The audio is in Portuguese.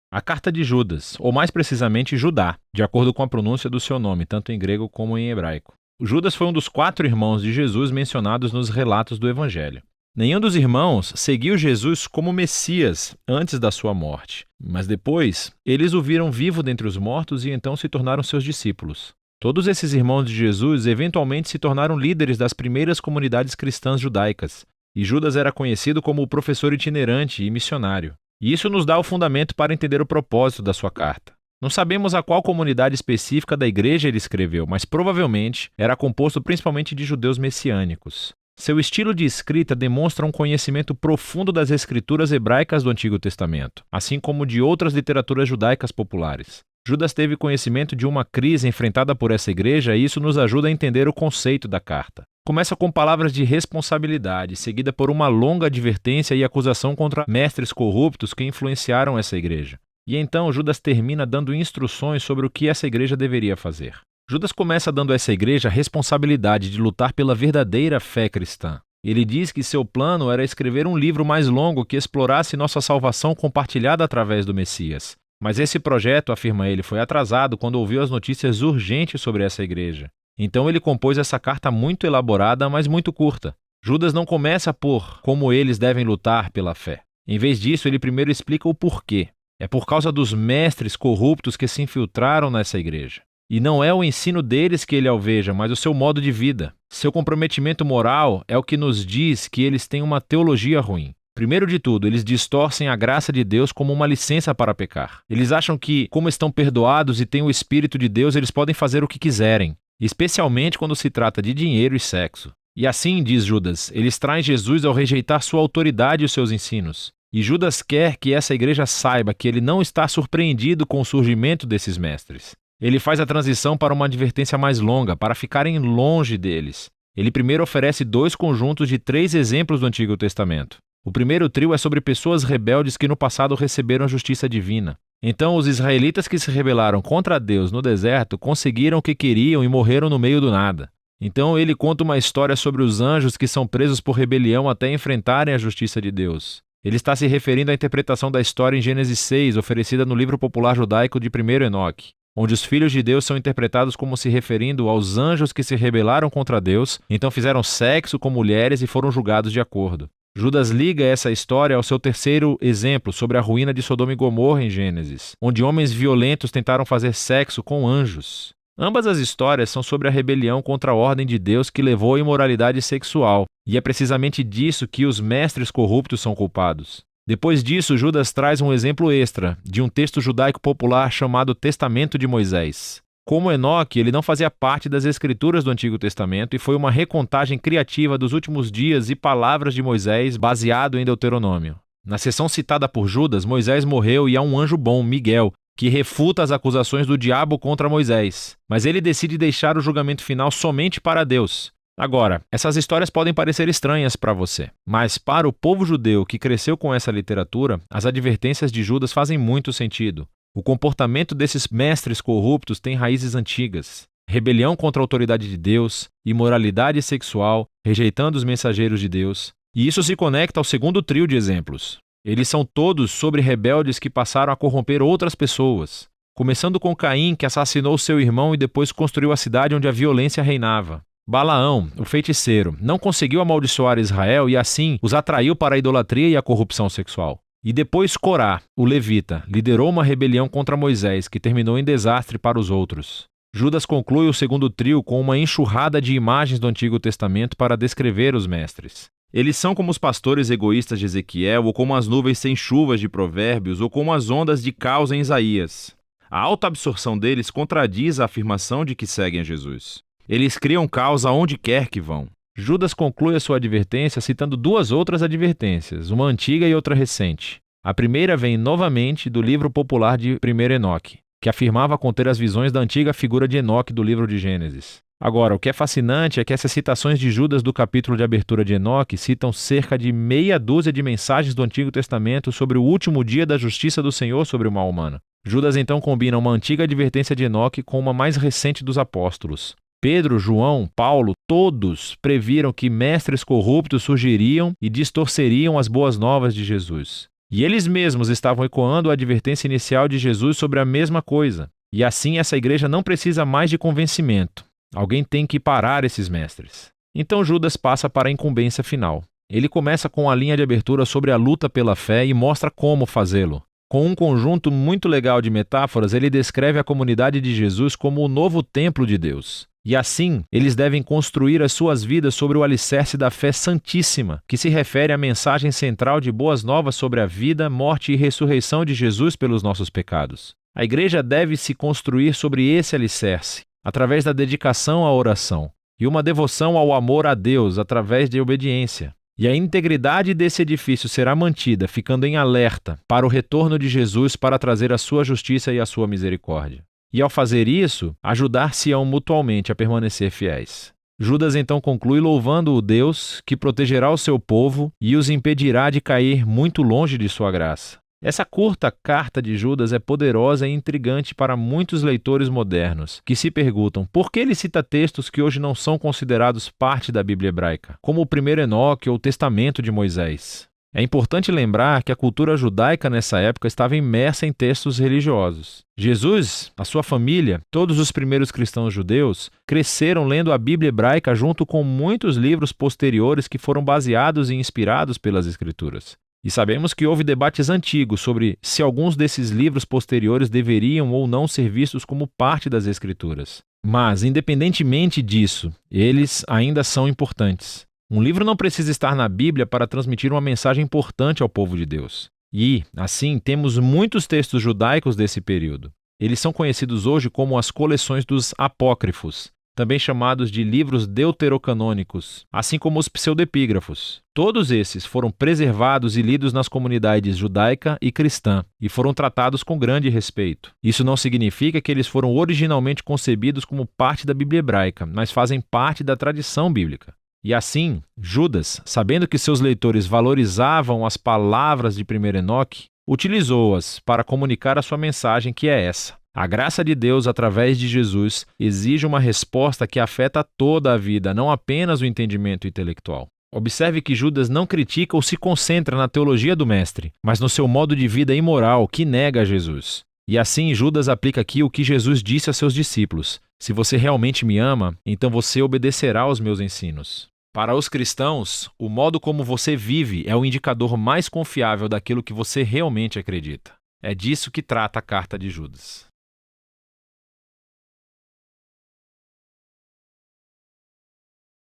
A carta de Judas, ou mais precisamente Judá, de acordo com a pronúncia do seu nome, tanto em grego como em hebraico. Judas foi um dos 4 irmãos de Jesus mencionados nos relatos do Evangelho. Nenhum dos irmãos seguiu Jesus como Messias antes da sua morte, mas depois eles o viram vivo dentre os mortos e então se tornaram seus discípulos. Todos esses irmãos de Jesus eventualmente se tornaram líderes das primeiras comunidades cristãs judaicas, e Judas era conhecido como o professor itinerante e missionário. E isso nos dá o fundamento para entender o propósito da sua carta. Não sabemos a qual comunidade específica da igreja ele escreveu, mas provavelmente era composto principalmente de judeus messiânicos. Seu estilo de escrita demonstra um conhecimento profundo das escrituras hebraicas do Antigo Testamento, assim como de outras literaturas judaicas populares. Judas teve conhecimento de uma crise enfrentada por essa igreja e isso nos ajuda a entender o conceito da carta. Começa com palavras de responsabilidade, seguida por uma longa advertência e acusação contra mestres corruptos que influenciaram essa igreja. E então Judas termina dando instruções sobre o que essa igreja deveria fazer. Judas começa dando a essa igreja a responsabilidade de lutar pela verdadeira fé cristã. Ele diz que seu plano era escrever um livro mais longo que explorasse nossa salvação compartilhada através do Messias. Mas esse projeto, afirma ele, foi atrasado quando ouviu as notícias urgentes sobre essa igreja. Então ele compôs essa carta muito elaborada, mas muito curta. Judas não começa por como eles devem lutar pela fé. Em vez disso, ele primeiro explica o porquê. É por causa dos mestres corruptos que se infiltraram nessa igreja. E não é o ensino deles que ele alveja, mas o seu modo de vida. Seu comprometimento moral é o que nos diz que eles têm uma teologia ruim. Primeiro de tudo, eles distorcem a graça de Deus como uma licença para pecar. Eles acham que, como estão perdoados e têm o Espírito de Deus, eles podem fazer o que quiserem, especialmente quando se trata de dinheiro e sexo. E assim, diz Judas, eles traem Jesus ao rejeitar sua autoridade e os seus ensinos. E Judas quer que essa igreja saiba que ele não está surpreendido com o surgimento desses mestres. Ele faz a transição para uma advertência mais longa, para ficarem longe deles. Ele primeiro oferece 2 conjuntos de 3 exemplos do Antigo Testamento. O primeiro trio é sobre pessoas rebeldes que no passado receberam a justiça divina. Então, os israelitas que se rebelaram contra Deus no deserto conseguiram o que queriam e morreram no meio do nada. Então, ele conta uma história sobre os anjos que são presos por rebelião até enfrentarem a justiça de Deus. Ele está se referindo à interpretação da história em Gênesis 6, oferecida no livro popular judaico de 1º Enoque, onde os filhos de Deus são interpretados como se referindo aos anjos que se rebelaram contra Deus, então fizeram sexo com mulheres e foram julgados de acordo. Judas liga essa história ao seu terceiro exemplo sobre a ruína de Sodoma e Gomorra em Gênesis, onde homens violentos tentaram fazer sexo com anjos. Ambas as histórias são sobre a rebelião contra a ordem de Deus que levou à imoralidade sexual, e é precisamente disso que os mestres corruptos são culpados. Depois disso, Judas traz um exemplo extra, de um texto judaico popular chamado Testamento de Moisés. Como Enoque, ele não fazia parte das escrituras do Antigo Testamento e foi uma recontagem criativa dos últimos dias e palavras de Moisés baseado em Deuteronômio. Na seção citada por Judas, Moisés morreu e há um anjo bom, Miguel, que refuta as acusações do diabo contra Moisés. Mas ele decide deixar o julgamento final somente para Deus. Agora, essas histórias podem parecer estranhas para você, mas para o povo judeu que cresceu com essa literatura, as advertências de Judas fazem muito sentido. O comportamento desses mestres corruptos tem raízes antigas. Rebelião contra a autoridade de Deus, imoralidade sexual, rejeitando os mensageiros de Deus. E isso se conecta ao segundo trio de exemplos. Eles são todos sobre rebeldes que passaram a corromper outras pessoas. Começando com Caim, que assassinou seu irmão e depois construiu a cidade onde a violência reinava. Balaão, o feiticeiro, não conseguiu amaldiçoar Israel e assim os atraiu para a idolatria e a corrupção sexual. E depois Corá, o levita, liderou uma rebelião contra Moisés que terminou em desastre para os outros. Judas conclui o segundo trio com uma enxurrada de imagens do Antigo Testamento para descrever os mestres. Eles são como os pastores egoístas de Ezequiel, ou como as nuvens sem chuvas de Provérbios, ou como as ondas de caos em Isaías. A alta absorção deles contradiz a afirmação de que seguem a Jesus. Eles criam caos aonde quer que vão. Judas conclui a sua advertência citando 2 outras advertências, uma antiga e outra recente. A primeira vem novamente do livro popular de 1º Enoque, que afirmava conter as visões da antiga figura de Enoque do livro de Gênesis. Agora, o que é fascinante é que essas citações de Judas do capítulo de abertura de Enoque citam cerca de meia dúzia de mensagens do Antigo Testamento sobre o último dia da justiça do Senhor sobre o mal humano. Judas então combina uma antiga advertência de Enoque com uma mais recente dos apóstolos. Pedro, João, Paulo, todos previram que mestres corruptos surgiriam e distorceriam as boas novas de Jesus. E eles mesmos estavam ecoando a advertência inicial de Jesus sobre a mesma coisa. E assim essa igreja não precisa mais de convencimento. Alguém tem que parar esses mestres. Então Judas passa para a incumbência final. Ele começa com a linha de abertura sobre a luta pela fé e mostra como fazê-lo. Com um conjunto muito legal de metáforas, ele descreve a comunidade de Jesus como o novo templo de Deus. E assim, eles devem construir as suas vidas sobre o alicerce da fé santíssima, que se refere à mensagem central de boas novas sobre a vida, morte e ressurreição de Jesus pelos nossos pecados. A igreja deve se construir sobre esse alicerce, através da dedicação à oração, e uma devoção ao amor a Deus através de obediência. E a integridade desse edifício será mantida, ficando em alerta para o retorno de Jesus para trazer a sua justiça e a sua misericórdia. E ao fazer isso, ajudar-se-ão mutualmente a permanecer fiéis. Judas então conclui louvando o Deus que protegerá o seu povo e os impedirá de cair muito longe de sua graça. Essa curta carta de Judas é poderosa e intrigante para muitos leitores modernos, que se perguntam por que ele cita textos que hoje não são considerados parte da Bíblia hebraica, como o primeiro Enoque ou o Testamento de Moisés. É importante lembrar que a cultura judaica nessa época estava imersa em textos religiosos. Jesus, a sua família, todos os primeiros cristãos judeus, cresceram lendo a Bíblia hebraica junto com muitos livros posteriores que foram baseados e inspirados pelas Escrituras. E sabemos que houve debates antigos sobre se alguns desses livros posteriores deveriam ou não ser vistos como parte das Escrituras. Mas, independentemente disso, eles ainda são importantes. Um livro não precisa estar na Bíblia para transmitir uma mensagem importante ao povo de Deus. E, assim, temos muitos textos judaicos desse período. Eles são conhecidos hoje como as coleções dos apócrifos, também chamados de livros deuterocanônicos, assim como os pseudepígrafos. Todos esses foram preservados e lidos nas comunidades judaica e cristã, e foram tratados com grande respeito. Isso não significa que eles foram originalmente concebidos como parte da Bíblia hebraica, mas fazem parte da tradição bíblica. E assim, Judas, sabendo que seus leitores valorizavam as palavras de 1 Enoque, utilizou-as para comunicar a sua mensagem, que é essa. A graça de Deus, através de Jesus, exige uma resposta que afeta toda a vida, não apenas o entendimento intelectual. Observe que Judas não critica ou se concentra na teologia do Mestre, mas no seu modo de vida imoral que nega Jesus. E assim, Judas aplica aqui o que Jesus disse a seus discípulos: se você realmente me ama, então você obedecerá aos meus ensinos. Para os cristãos, o modo como você vive é o indicador mais confiável daquilo que você realmente acredita. É disso que trata a carta de Judas.